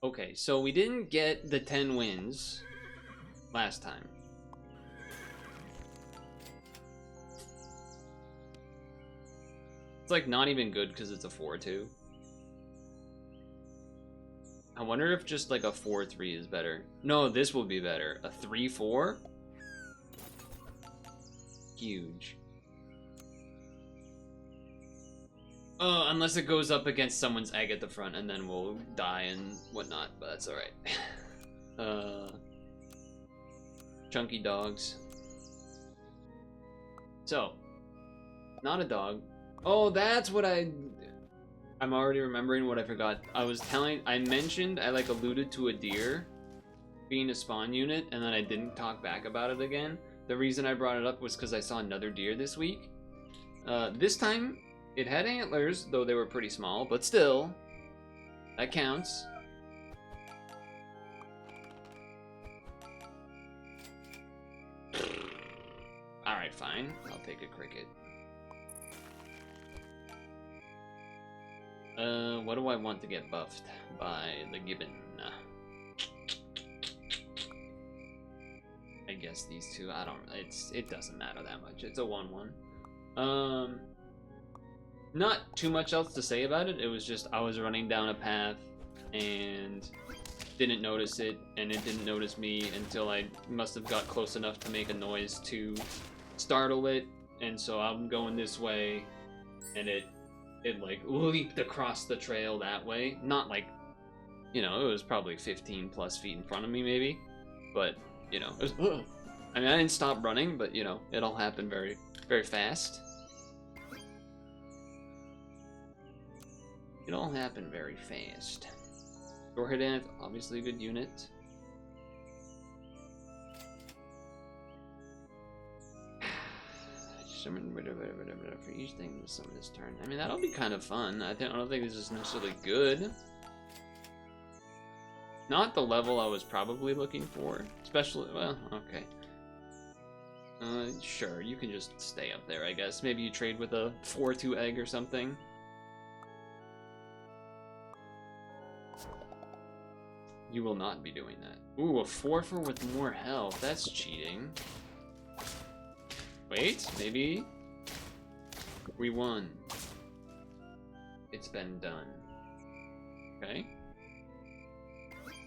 Okay, so we didn't get the 10 wins last time. It's like not even good because it's a 4-2. I wonder if just like a 4-3 is better. No, this will be better. A 3-4? Huge. Oh, unless it goes up against someone's egg at the front and then we'll die and whatnot, but that's alright. Chunky dogs. So, not a dog. Oh, that's what I'm already remembering what I forgot. I mentioned, I like alluded to a deer being a spawn unit, and then I didn't talk back about it again. The reason I brought it up was because I saw another deer this week. This time, it had antlers, though they were pretty small, but still, that counts. Alright, fine. I'll take a cricket. What do I want to get buffed by the gibbon? I guess these two. It doesn't matter that much. It's a 1-1. Not too much else to say about it. It was just I was running down a path and didn't notice it, and it didn't notice me until I must have got close enough to make a noise to startle it, and so I'm going this way, and it like leaped across the trail that way. Not like, you know, it was probably 15 plus feet in front of me maybe, but you know, it was, I mean, I didn't stop running, but you know, it all happened very, very fast. It all happened very fast. Doorhead Ant, obviously a good unit. Summon for each thing to summon this turn. I mean, that'll be kind of fun. I don't think this is necessarily good. Not the level I was probably looking for. Especially, well, okay. Sure, you can just stay up there, I guess. Maybe you trade with a 4-2 egg or something. You will not be doing that. Ooh, a 4-4 with more health. That's cheating. Wait, maybe we won. It's been done. Okay.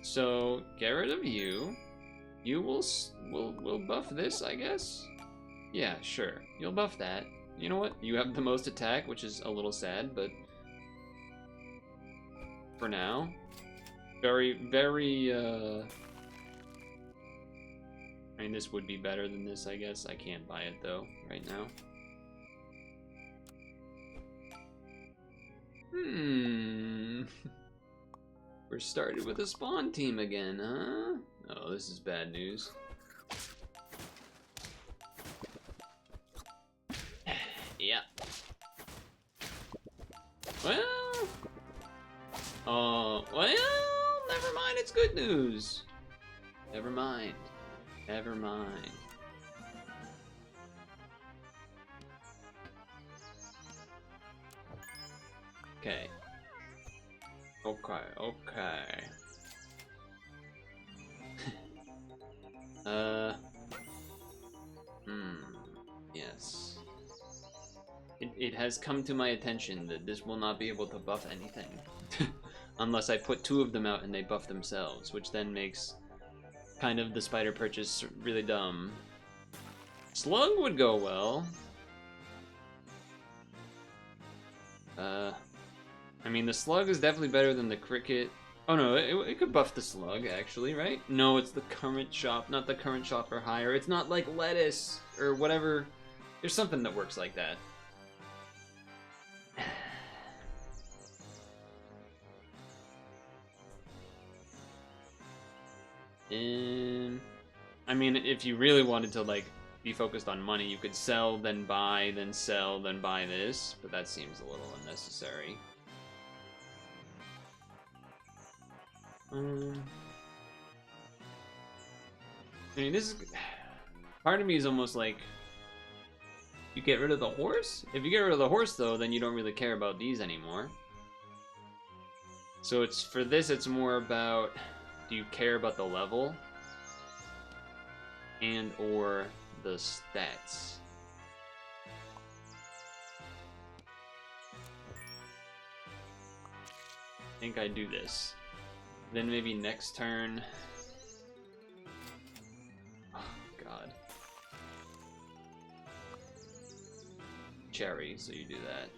So get rid of you. You will buff this, I guess. Yeah, sure. You'll buff that. You know what? You have the most attack, which is a little sad, but for now, very. I mean, this would be better than this, I guess. I can't buy it, though, right now. We're started with a spawn team again, huh? Oh, this is bad news. Yeah. Well, never mind, it's good news. Never mind. Never mind. Okay. Okay. Yes. It has come to my attention that this will not be able to buff anything. Unless I put 2 of them out and they buff themselves, which then makes kind of the spider purchase really dumb. Slug would go well. I mean, the slug is definitely better than the cricket. Oh no, it could buff the slug, actually, right? No, it's the current shop, not the current shop or higher. It's not like lettuce or whatever. There's something that works like that. I mean, if you really wanted to, like, be focused on money, you could sell, then buy, then sell, then buy this, but that seems a little unnecessary. I mean, this is... Part of me is almost like... You get rid of the horse? If you get rid of the horse, though, then you don't really care about these anymore. So it's for this, it's more about, do you care about the level and or the stats? I think I do this. Then maybe next turn. Oh, God. Cherry, so you do that.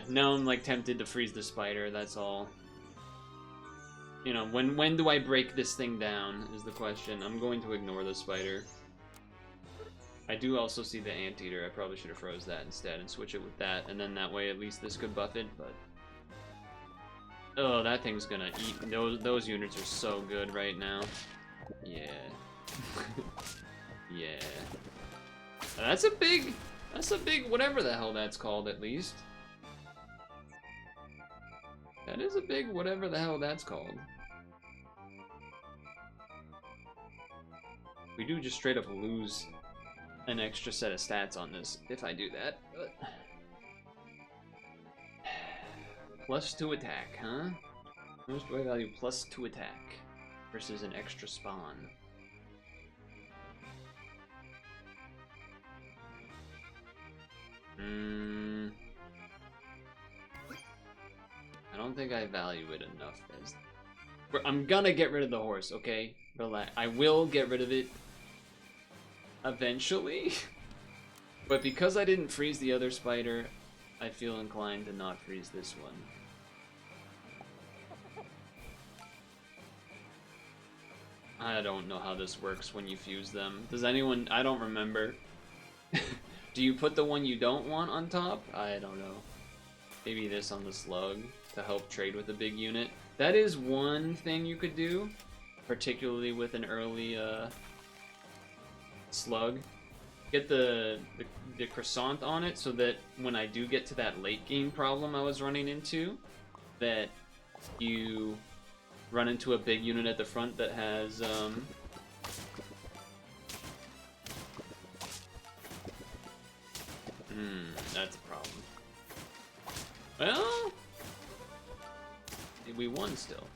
Now I'm like tempted to freeze the spider, that's all. You know, when do I break this thing down is the question. I'm going to ignore the spider. I do also see the anteater. I probably should have froze that instead and switch it with that, and then that way at least this could buff it, but... Oh, that thing's gonna eat. Those units are so good right now. Yeah. Yeah. That's a big whatever the hell that's called, at least. That is a big whatever the hell that's called. We do just straight up lose an extra set of stats on this if I do that, but... +2 attack, huh? Most do I value +2 attack versus an extra spawn. I don't think I value it enough as... I'm gonna get rid of the horse, okay? Relax. I will get rid of it eventually. But because I didn't freeze the other spider, I feel inclined to not freeze this one. I don't know how this works when you fuse them. Does anyone... I don't remember. Do you put the one you don't want on top? I don't know. Maybe this on the slug to help trade with a big unit. That is one thing you could do, particularly with an early slug. Get the croissant on it so that when I do get to that late game problem I was running into, that you run into a big unit at the front that has that's a problem. Well, we won still.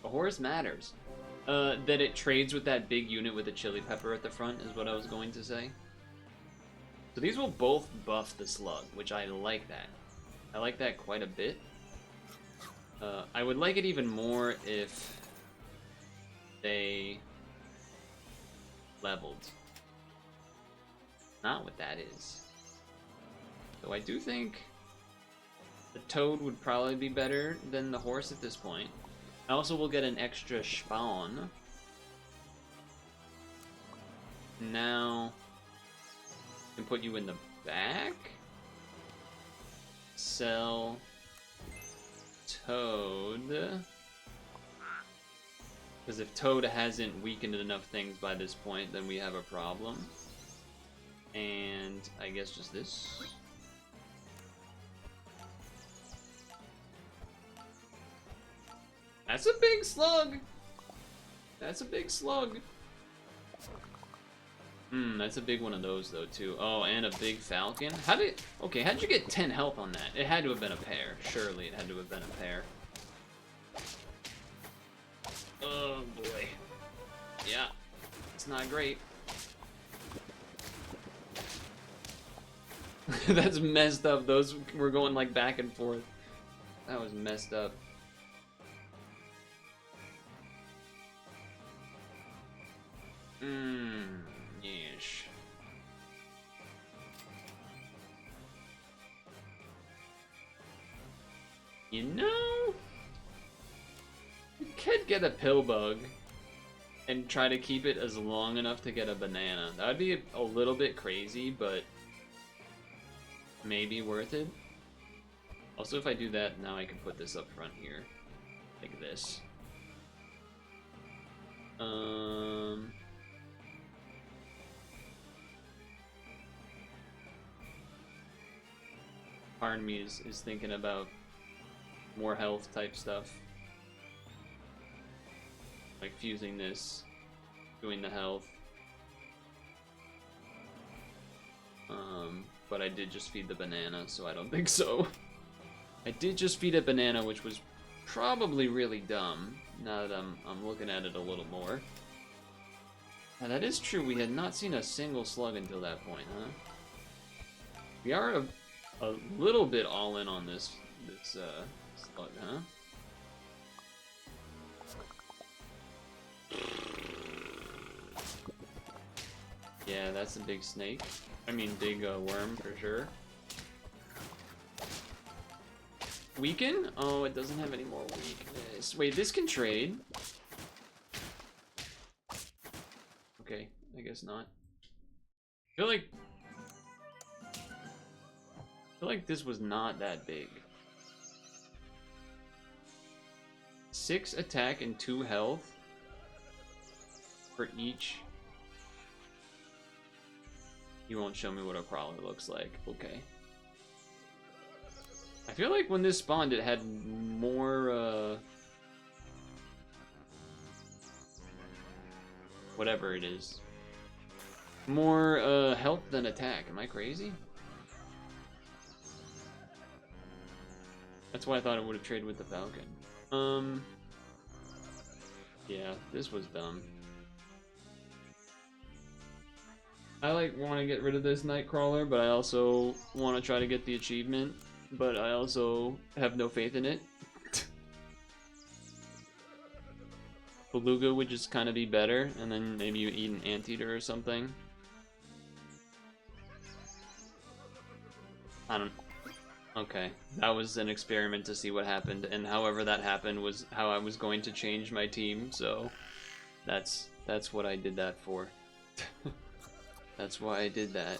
A horse matters. That it trades with that big unit with the chili pepper at the front is what I was going to say. So these will both buff the slug, which I like that. I like that quite a bit. I would like it even more if they leveled. Not what that is. So I do think the toad would probably be better than the horse at this point. I also will get an extra spawn. Now, I can put you in the back. Sell Toad. Because if Toad hasn't weakened enough things by this point, then we have a problem. And I guess just this. That's a big slug. That's a big slug. That's a big one of those though too. Oh, and a big falcon. How'd you get 10 health on that? It had to have been a pair. Surely it had to have been a pair. Oh boy. Yeah, it's not great. That's messed up. Those were going like back and forth. That was messed up. Yeesh. You know, you could get a pill bug and try to keep it as long enough to get a banana. That would be a little bit crazy, but maybe worth it. Also, if I do that, now I can put this up front here, like this. Part of me is thinking about more health type stuff. Like fusing this doing the health. But I did just feed the banana, so I don't think so. I did just feed a banana, which was probably really dumb, now that I'm looking at it a little more. Now that is true, we had not seen a single slug until that point, huh? We are a little bit all in on this slug, huh? Yeah, that's a big snake. I mean, big worm for sure. Weaken? Oh, it doesn't have any more weakness. Wait, this can trade. Okay, I guess not. I feel like this was not that big. 6 attack and 2 health for each. You won't show me what a crawler looks like. Okay. I feel like when this spawned, it had more, whatever it is. More, health than attack. Am I crazy? That's why I thought it would have traded with the falcon. Yeah, this was dumb. I want to get rid of this Nightcrawler, but I also want to try to get the achievement, but I also have no faith in it. Beluga would just kind of be better, and then maybe you eat an anteater or something. I don't... Okay, that was an experiment to see what happened, and however that happened was how I was going to change my team, so that's what I did that for. That's why I did that.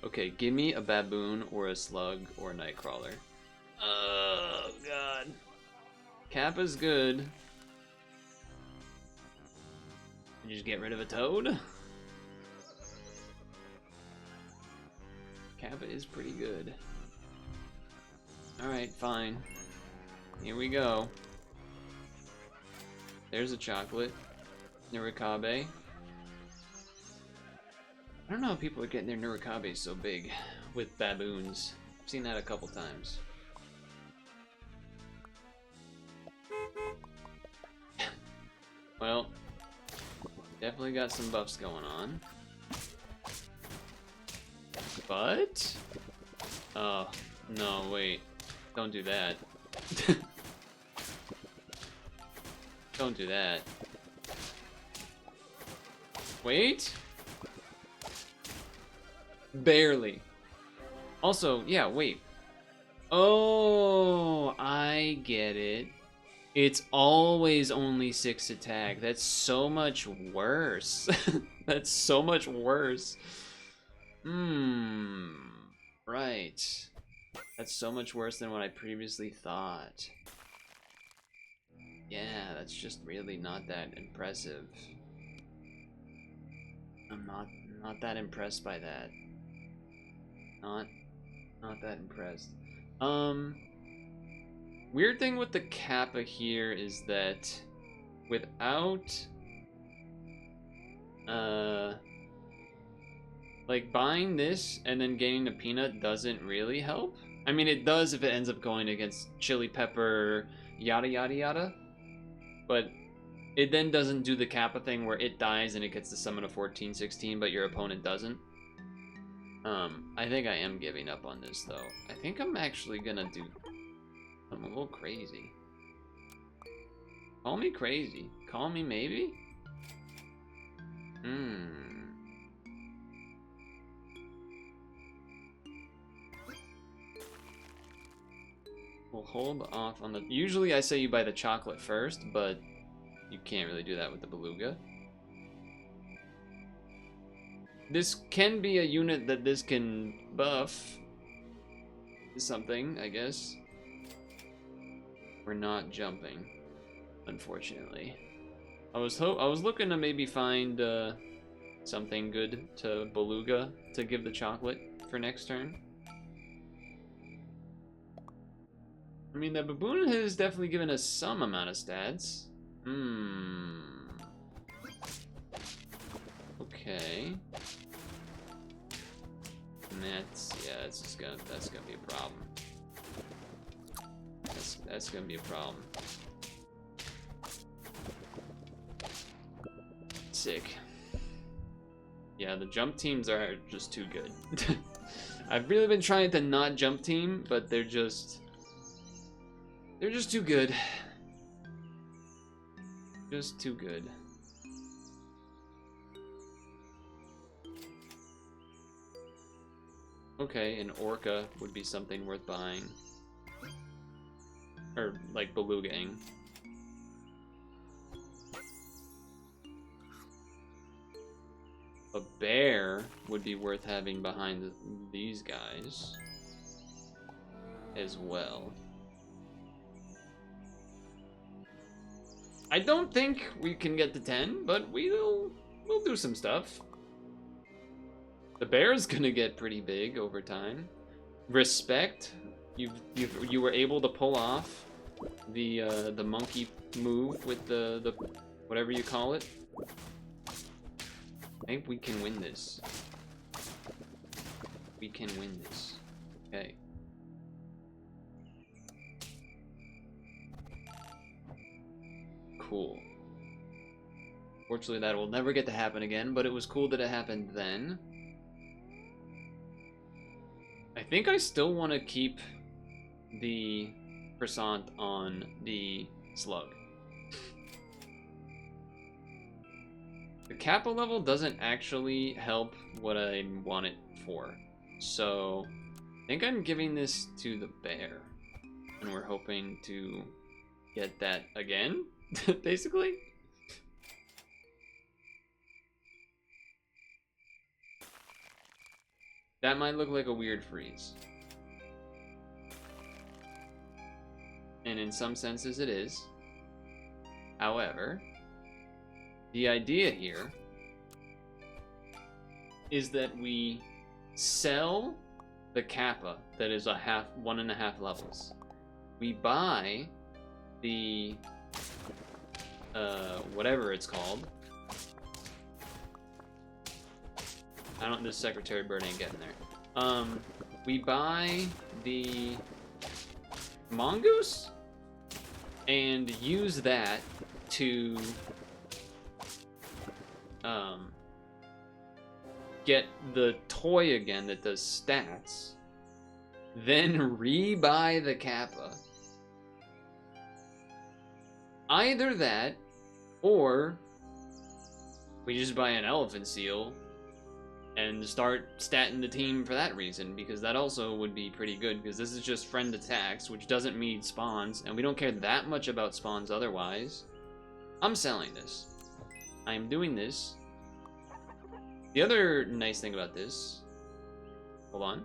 Okay, give me a baboon or a slug or a nightcrawler. Oh god. Kappa's good. Did you just get rid of a toad? Kappa is pretty good. Alright, fine. Here we go. There's a chocolate. Nurikabe. I don't know how people are getting their Nurikabe so big with baboons. I've seen that a couple times. Well, definitely got some buffs going on. But... Oh, no, wait. Don't do that. Don't do that. Wait? Barely. Also, yeah, wait. Oh, I get it. It's always only 6 attack. That's so much worse. That's so much worse. Right. That's so much worse than what I previously thought. Yeah, that's just really not that impressive. I'm not that impressed by that. Not that impressed. Weird thing with the Kappa here is that without like buying this and then getting a peanut doesn't really help. I mean, it does if it ends up going against chili pepper, yada yada yada. But it then doesn't do the Kappa thing where it dies and it gets to summon a 14-16, but your opponent doesn't. I think I am giving up on this though. I think I'm actually gonna do... I'm a little crazy. Call me crazy. Call me maybe? We'll hold off on the... Usually I say you buy the chocolate first, but you can't really do that with the beluga. This can be a unit that this can buff. Something, I guess. We're not jumping, unfortunately. I was looking to maybe find something good to beluga to give the chocolate for next turn. I mean, the baboon has definitely given us some amount of stats. Okay. And that's gonna be a problem. That's gonna be a problem. Sick. Yeah, the jump teams are just too good. I've really been trying to not jump team, but they're just too good. Just too good. Okay, an orca would be something worth buying. Or, like, belugaing. A bear would be worth having behind these guys as well. I don't think we can get to 10, but we'll do some stuff. The bear's gonna get pretty big over time. Respect, you were able to pull off the monkey move with the whatever you call it. I think we can win this. We can win this. Okay. Cool. Fortunately, that will never get to happen again, but it was cool that it happened then. I think I still want to keep the croissant on the slug. The Kappa level doesn't actually help what I want it for. So, I think I'm giving this to the bear. And we're hoping to get that again, basically. That might look like a weird freeze. And in some senses it is. However, the idea here is that we sell the Kappa that is 1.5 levels. We buy the whatever it's called. This secretary bird ain't getting there. We buy the mongoose and use that to get the toy again that does stats, then rebuy the Kappa. Either that, or we just buy an elephant seal and start statting the team for that reason, because that also would be pretty good, because this is just friend attacks, which doesn't mean spawns, and we don't care that much about spawns otherwise. I'm selling this. I am doing this. The other nice thing about this, hold on,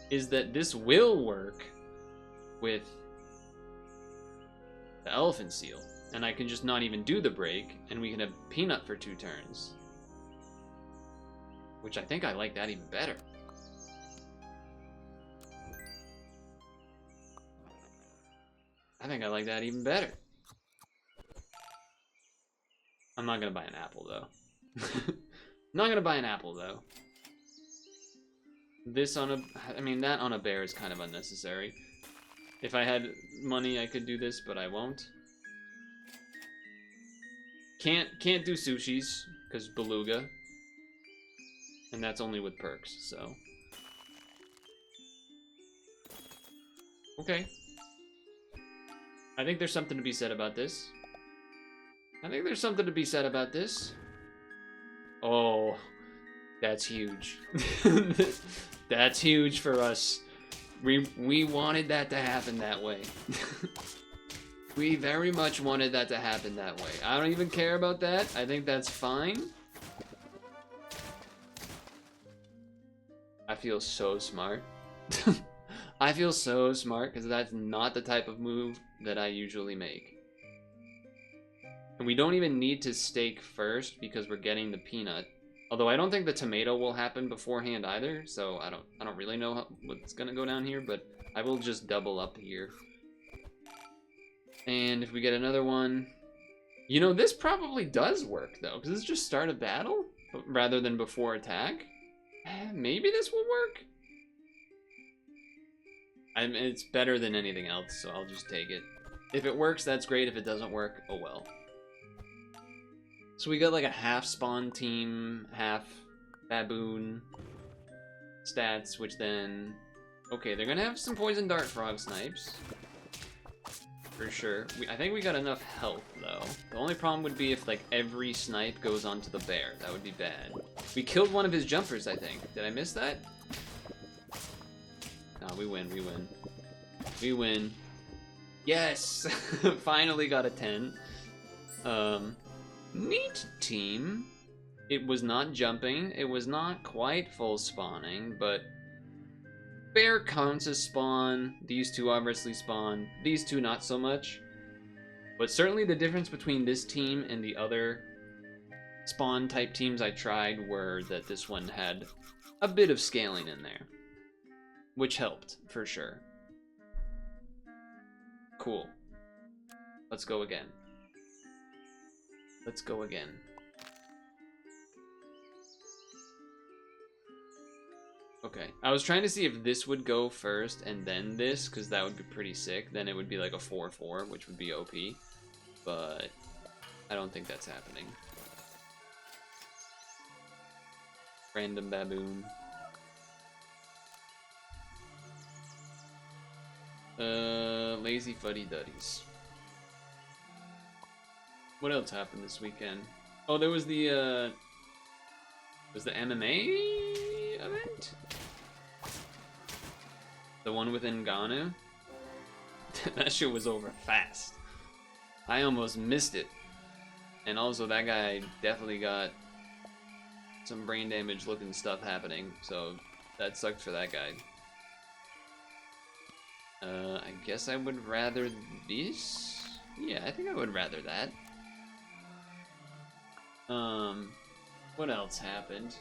is that this will work with the elephant seal, and I can just not even do the break, and we can have Peanut for 2 turns. Which I think I like that even better. I think I like that even better. I'm not gonna buy an apple though. Not gonna buy an apple though. This on a, I mean that on a bear is kind of unnecessary. If I had money I could do this, but I won't. Can't do sushis, because beluga. And that's only with perks, so. Okay. I think there's something to be said about this. Oh, that's huge. That's huge for us. We wanted that to happen that way. We very much wanted that to happen that way. I don't even care about that. I think that's fine. I feel so smart. I feel so smart because that's not the type of move that I usually make. And we don't even need to stake first because we're getting the peanut. Although I don't think the tomato will happen beforehand either, so I don't really know what's gonna go down here, but I will just double up here. And if we get another one, You know, this probably does work, though, because it's just start a battle rather than before attack. Maybe this will work? It's better than anything else, so I'll just take it. If it works, that's great. If it doesn't work, oh well. So we got like a half spawn team, half baboon stats, which then... Okay, they're gonna have some poison dart frog snipes. For sure. I think we got enough health, though. The only problem would be if, like, every snipe goes onto the bear. That would be bad. We killed one of his jumpers, I think. Did I miss that? No, we win, we win. We win. Yes! Finally got a 10. Neat team. It was not jumping. It was not quite full spawning, but... Bear counts as spawn. These two obviously spawn. These two not so much. But certainly the difference between this team and the other spawn type teams I tried were that this one had a bit of scaling in there. Which helped, for sure. Cool. Let's go again. Let's go again. Okay, I was trying to see if this would go first and then this, because that would be pretty sick. Then it would be like a 4-4, which would be OP. But I don't think that's happening. Random baboon. Lazy fuddy-duddies. What else happened this weekend? Oh, there was the, MMA event? The one with Ngannou? That shit was over fast. I almost missed it. And also that guy definitely got some brain damage looking stuff happening, so that sucked for that guy. I guess I would rather this? Yeah, I think I would rather that. What else happened?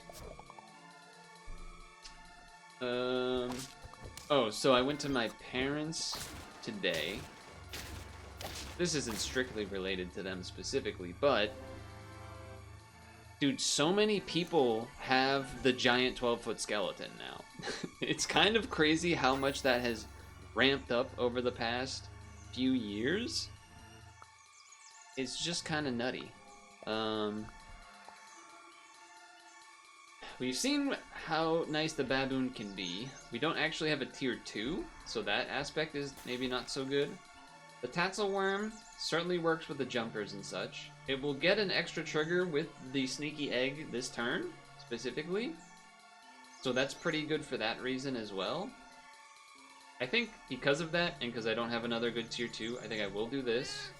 Oh, so I went to my parents today. This isn't strictly related to them specifically, but... Dude, so many people have the giant 12-foot skeleton now. It's kind of crazy how much that has ramped up over the past few years. It's just kind of nutty. We've seen how nice the baboon can be. We don't actually have a tier 2, so that aspect is maybe not so good. The Tatzelworm certainly works with the jumpers and such. It will get an extra trigger with the sneaky egg this turn, specifically. So that's pretty good for that reason as well. I think because of that, and because I don't have another good tier 2, I think I will do this.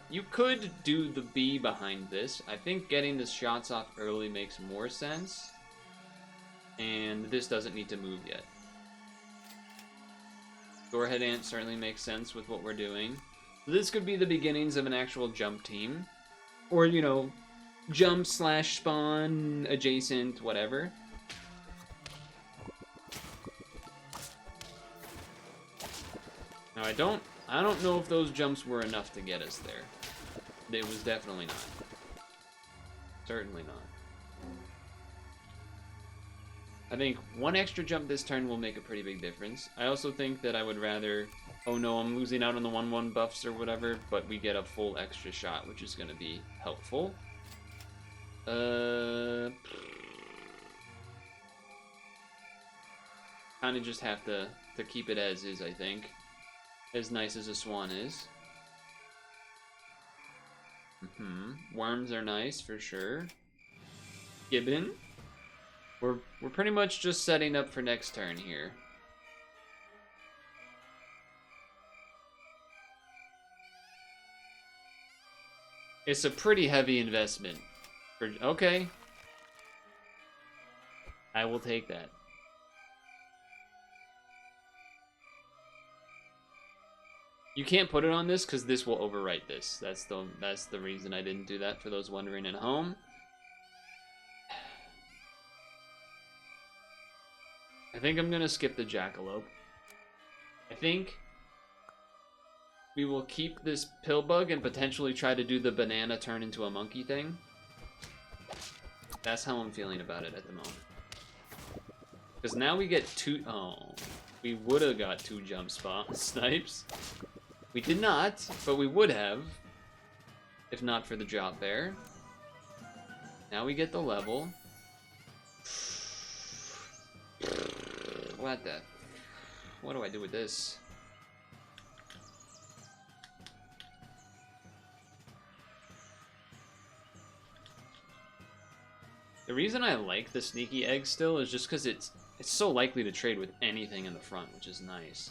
You could do the B behind this. I think getting the shots off early makes more sense. And this doesn't need to move yet. Doorhead Ant certainly makes sense with what we're doing. This could be the beginnings of an actual jump team. Or, you know, jump / spawn, adjacent, whatever. Now I don't know if those jumps were enough to get us there. It was definitely not. Certainly not. I think one extra jump this turn will make a pretty big difference. I also think that I would rather... Oh no, I'm losing out on the 1/1 buffs or whatever, but we get a full extra shot, which is going to be helpful. Kind of just have to keep it as is, I think. As nice as a swan is. Worms are nice for sure. Gibbon. We're pretty much just setting up for next turn here. It's a pretty heavy investment. Okay. I will take that. You can't put it on this because this will overwrite this. That's the reason I didn't do that for those wondering at home. I think I'm gonna skip the Jackalope. I think we will keep this pill bug and potentially try to do the banana turn into a monkey thing. That's how I'm feeling about it at the moment. Because now we get two... Oh, we would have got 2 jump snipes. We did not, but we would have. If not for the drop bear. Now we get the level. What the... What do I do with this? The reason I like the sneaky egg still is just because it's so likely to trade with anything in the front, which is nice.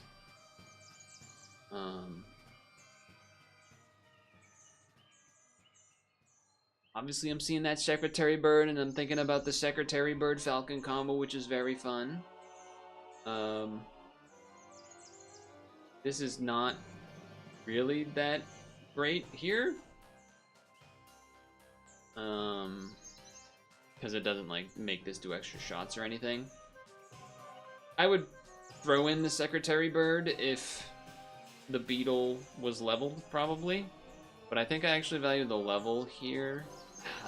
Obviously, I'm seeing that Secretary Bird, and I'm thinking about the Secretary Bird Falcon combo, which is very fun. This is not really that great here. Because it doesn't, like, make this do extra shots or anything. I would throw in the Secretary Bird if the Beetle was leveled, probably. But I think I actually value the level here.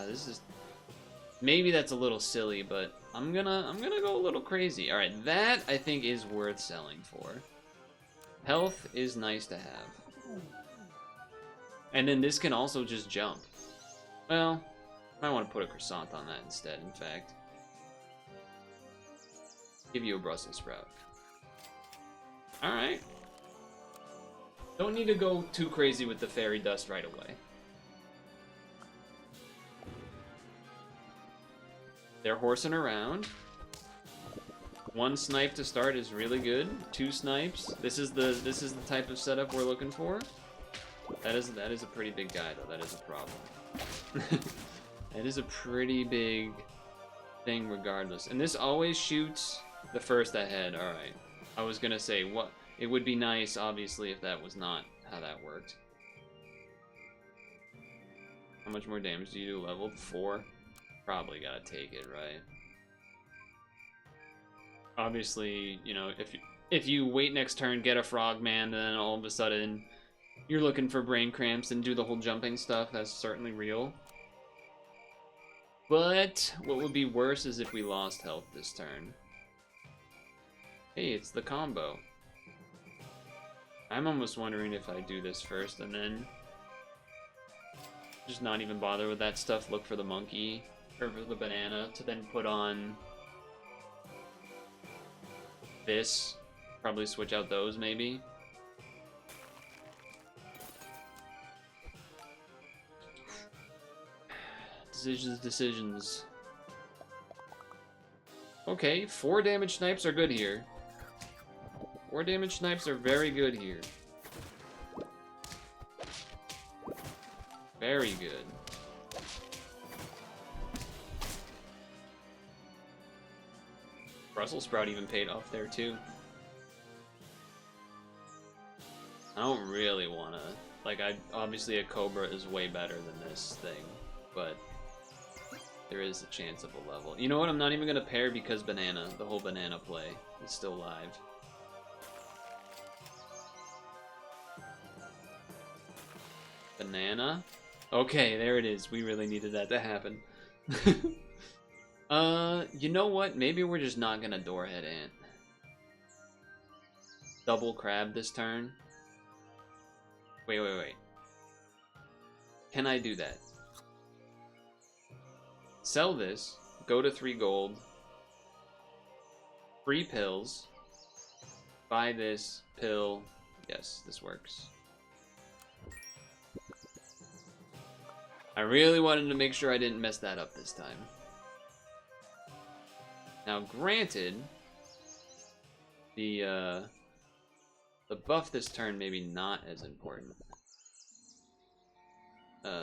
This is... Maybe that's a little silly, but I'm gonna go a little crazy. Alright, that I think is worth selling for. Health is nice to have. And then this can also just jump. Well, I might want to put a croissant on that instead, in fact. Give you a Brussels sprout. Alright. Don't need to go too crazy with the fairy dust right away. They're horsing around. 1 snipe to start is really good. 2 snipes. This is the type of setup we're looking for. That is a pretty big guy though. That is a problem. That is a pretty big thing regardless. And this always shoots the first ahead. Alright. I was gonna say, what? It would be nice, obviously, if that was not how that worked. How much more damage do you do? Level 4? Probably gotta take it, right? Obviously, you know, if you wait next turn, get a frogman, then all of a sudden you're looking for brain cramps and do the whole jumping stuff, that's certainly real. But what would be worse is if we lost health this turn. Hey, it's the combo. I'm almost wondering if I do this first and then just not even bother with that stuff, look for the monkey, or for the banana, to then put on this. Probably switch out those, maybe. Decisions. Okay, 4 damage snipes are good here. 4 damage snipes are very good here. Very good. Brussels sprout even paid off there too. I don't really wanna... Like, obviously a Cobra is way better than this thing, but there is a chance of a level. You know what? I'm not even gonna pair because banana. The whole banana play is still live. Banana. Okay, there it is. We really needed that to happen. You know what? Maybe we're just not gonna Doorhead Ant. Double crab this turn. Wait. Can I do that? Sell this, go to 3 gold, 3 pills, buy this pill. Yes, this works. I really wanted to make sure I didn't mess that up this time. Now, granted, the buff this turn maybe not as important.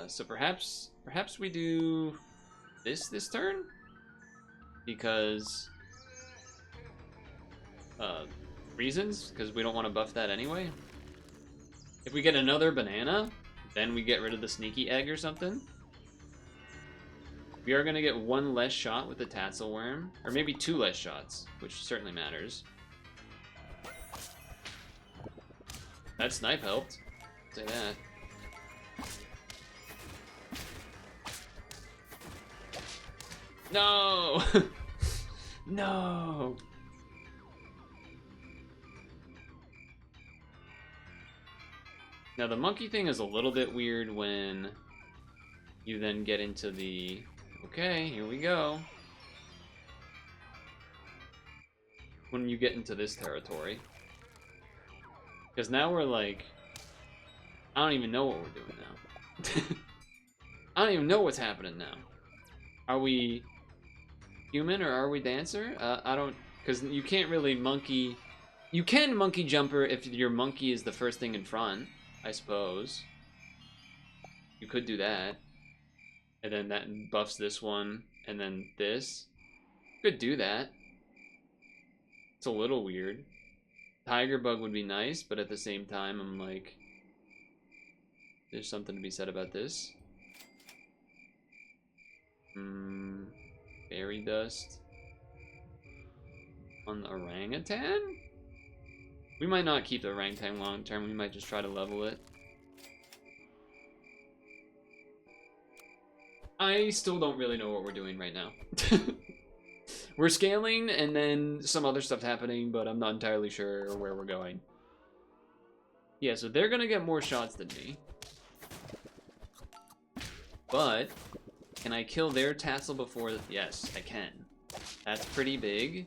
So perhaps we do this turn, because reasons, because we don't want to buff that anyway. If we get another banana, then we get rid of the sneaky egg or something. We are going to get 1 less shot with the tassel worm, or maybe 2 less shots, which certainly matters. That snipe helped. Say that. No! No! Now the monkey thing is a little bit weird when you then get into the... Okay, here we go. When you get into this territory. Because now we're like... I don't even know what we're doing now. I don't even know what's happening now. Are we human or are we dancer? I don't... Because you can't really monkey... You can monkey jumper if your monkey is the first thing in front, I suppose. You could do that. And then that buffs this one, and then this. Could do that. It's a little weird. Tiger bug would be nice, but at the same time, I'm like... There's something to be said about this. Fairy dust. On the orangutan? We might not keep the orangutan long term, we might just try to level it. I still don't really know what we're doing right now. We're scaling and then some other stuff happening, but I'm not entirely sure where we're going. Yeah, so they're gonna get more shots than me. But, can I kill their tassel before... Yes, I can. That's pretty big.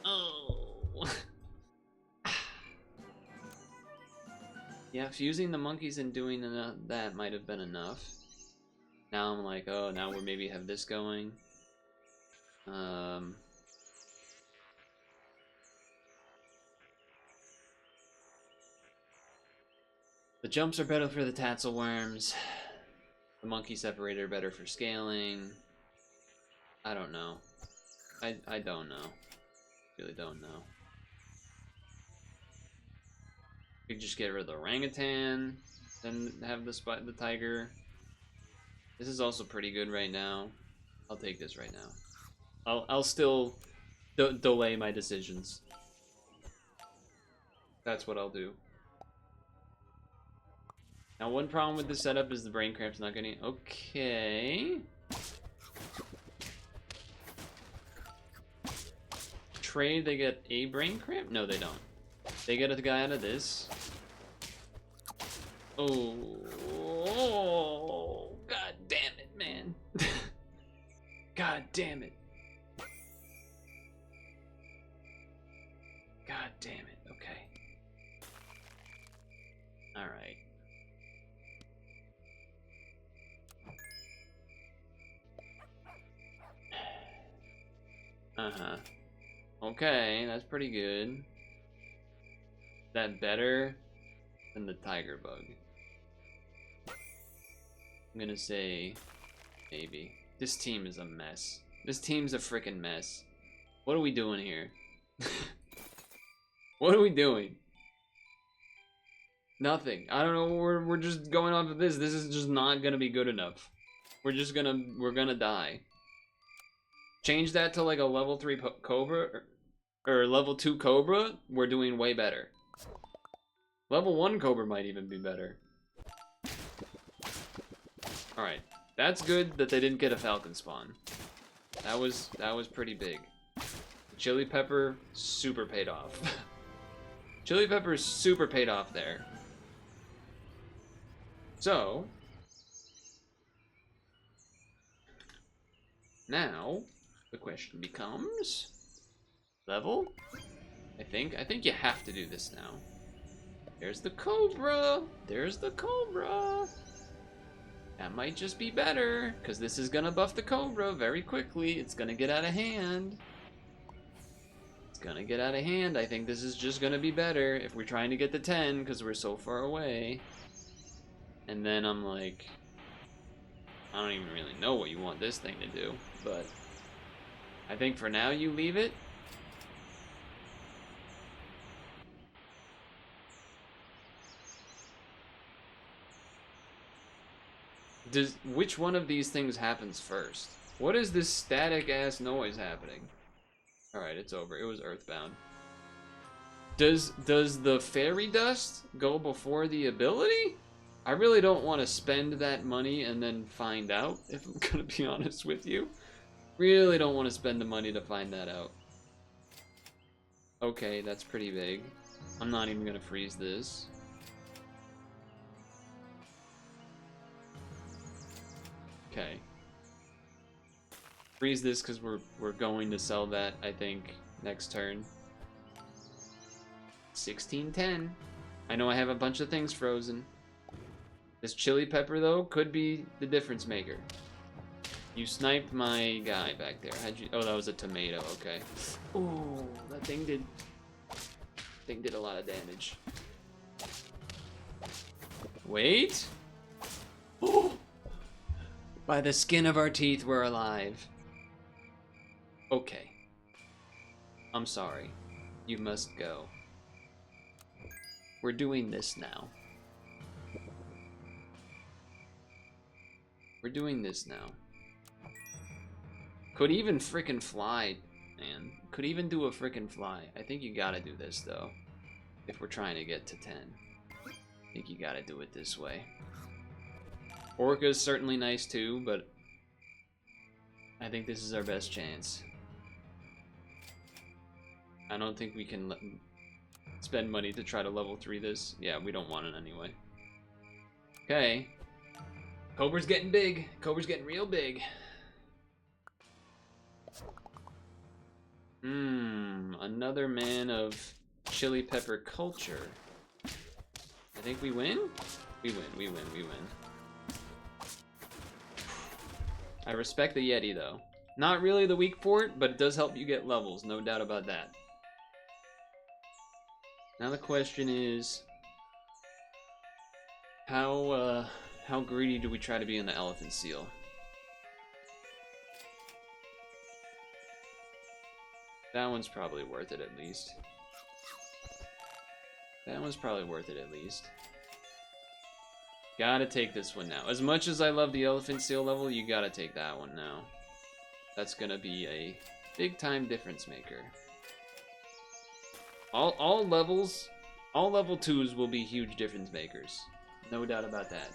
Oh. Yeah, fusing the monkeys and doing that might have been enough. Now I'm like, oh, now we maybe have this going. The jumps are better for the tassel worms. The monkey separator better for scaling. I don't know. I don't know. Really don't know. We could just get rid of the orangutan, then have the tiger. This is also pretty good right now. I'll take this right now. I'll still delay my decisions. That's what I'll do. Now, one problem with this setup is the brain cramp's not getting... Okay. Trade, they get a brain cramp? No, they don't. They get a guy out of this. Oh, god damn it, man. God damn it. God damn it. Okay. All right. Uh-huh. Okay, that's pretty good. Is that better than the tiger bug? I'm gonna say maybe. This team is a mess. This team's a freaking mess. What are we doing here? What are we doing? Nothing. I don't know. We're just going off of this. This is just not gonna be good enough. We're gonna die. Change that to like a level 3 Cobra or level 2 Cobra. We're doing way better. Level 1 Cobra might even be better. All right, that's good that they didn't get a falcon spawn. That was pretty big. Chili pepper super paid off. Chili pepper super paid off there. So now the question becomes level. I think you have to do this now. There's the Cobra. There's the Cobra. That might just be better, because this is gonna buff the Cobra very quickly. It's gonna get out of hand. It's gonna get out of hand. I think this is just gonna be better if we're trying to get to 10, because we're so far away. And then I'm like, I don't even really know what you want this thing to do, but I think for now you leave it. Which one of these things happens first? What is this static ass noise happening? Alright, it's over. It was Earthbound. Does the fairy dust go before the ability? I really don't want to spend that money and then find out, if I'm gonna be honest with you. Really don't want to spend the money to find that out. Okay, that's pretty big. I'm not even gonna freeze this. Okay. Freeze this because we're going to sell that, I think, next turn. 1610. I know I have a bunch of things frozen. This chili pepper, though, could be the difference maker. You sniped my guy back there. How'd you... Oh, that was a tomato. Okay. Ooh, that thing did a lot of damage. Wait. Oh. By the skin of our teeth, we're alive. Okay. I'm sorry. You must go. We're doing this now. We're doing this now. Could even frickin' fly, man. Could even do a frickin' fly. I think you gotta do this, though. If we're trying to get to 10. I think you gotta do it this way. Orca's certainly nice, too, but... I think this is our best chance. I don't think we can spend money to try to level 3 this. Yeah, we don't want it anyway. Okay. Cobra's getting big. Cobra's getting real big. Another man of chili pepper culture. I think we win? We win. I respect the Yeti, though. Not really the weak port, but it does help you get levels, no doubt about that. Now the question is, how greedy do we try to be in the elephant seal? That one's probably worth it at least. That one's probably worth it at least. Gotta take this one now. As much as I love the elephant seal level, you gotta take that one now. That's gonna be a big time difference maker. All level 2s will be huge difference makers. No doubt about that.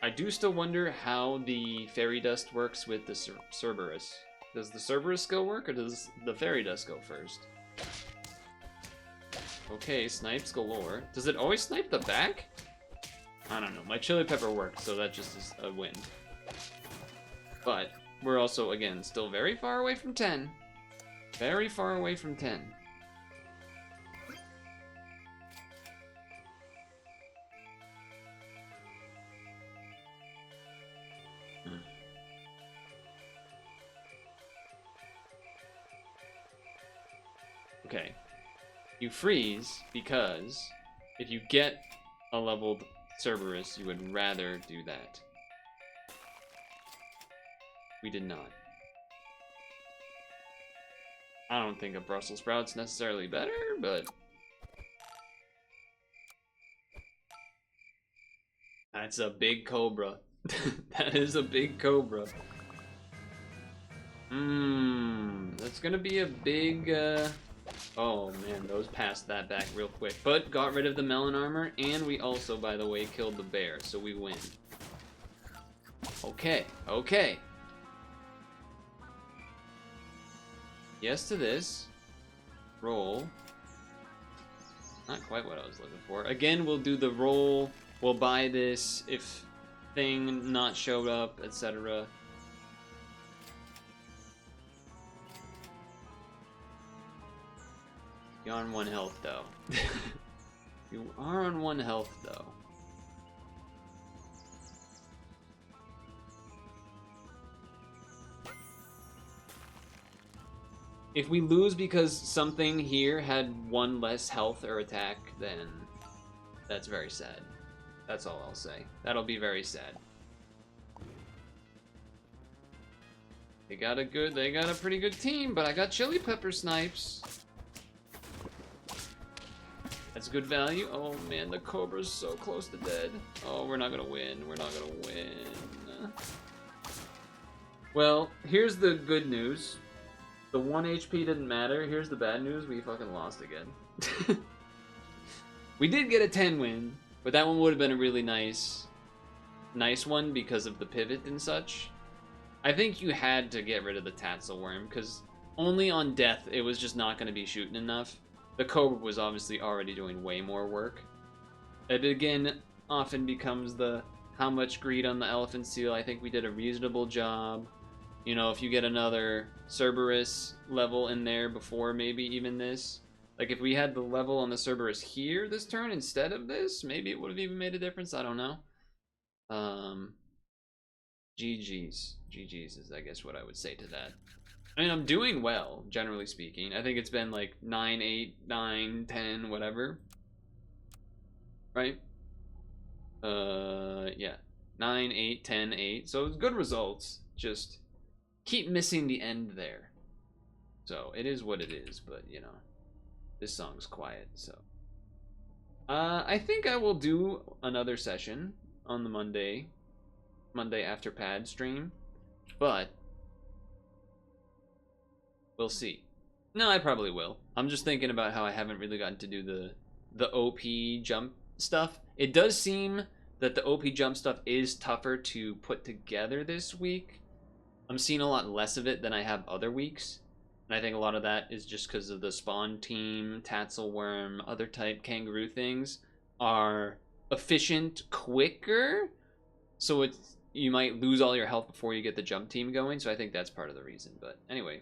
I do still wonder how the fairy dust works with the Cerberus. Does the Cerberus go work, or does the fairy dust go first? Okay, snipes galore. Does it always snipe the back? I don't know. My chili pepper worked, so that just is a win. But we're also, again, still very far away from 10. Very far away from 10. Okay. You freeze because if you get a leveled Cerberus, you would rather do that. We did not. I don't think a Brussels sprout's necessarily better, but that's a big cobra. That is a big cobra. That's gonna be a big oh man, those passed that back real quick. But got rid of the melon armor, and we also, by the way, killed the bear, so we win. Okay, okay. Yes to this. Roll. Not quite what I was looking for. Again, we'll do the roll. We'll buy this if thing not showed up, etc. You're on 1 health, though. You are on 1 health, though. If we lose because something here had 1 less health or attack, then that's very sad. That's all I'll say. That'll be very sad. They got a pretty good team, but I got chili pepper snipes. That's good value. Oh man, the Cobra's so close to dead. Oh, we're not gonna win. We're not gonna win. Well, here's the good news. The 1 HP didn't matter. Here's the bad news. We fucking lost again. We did get a 10 win, but that one would have been a really nice one because of the pivot and such. I think you had to get rid of the Tatzel Worm, because only on death it was just not going to be shooting enough. The Cobra was obviously already doing way more work. It again often becomes the how much greed on the Elephant Seal. I think we did a reasonable job. You know, if you get another Cerberus level in there before maybe even this. Like, if we had the level on the Cerberus here this turn instead of this, maybe it would have even made a difference. I don't know. GG's. GG's is, I guess, what I would say to that. I mean, I'm doing well, generally speaking. I think it's been like 9, 8, 9, 10, whatever. Right? Yeah. 9, 8, 10, 8. So it's good results. Just keep missing the end there. So it is what it is, but you know, this song's quiet, so. I think I will do another session on the Monday after pad stream, but we'll see. No, I probably will. I'm just thinking about how I haven't really gotten to do the OP jump stuff. It does seem that the OP jump stuff is tougher to put together this week. I'm seeing a lot less of it than I have other weeks. And I think a lot of that is just because of the spawn team, Tatzel Worm, other type kangaroo things are efficient quicker. So you might lose all your health before you get the jump team going. So I think that's part of the reason. But anyway,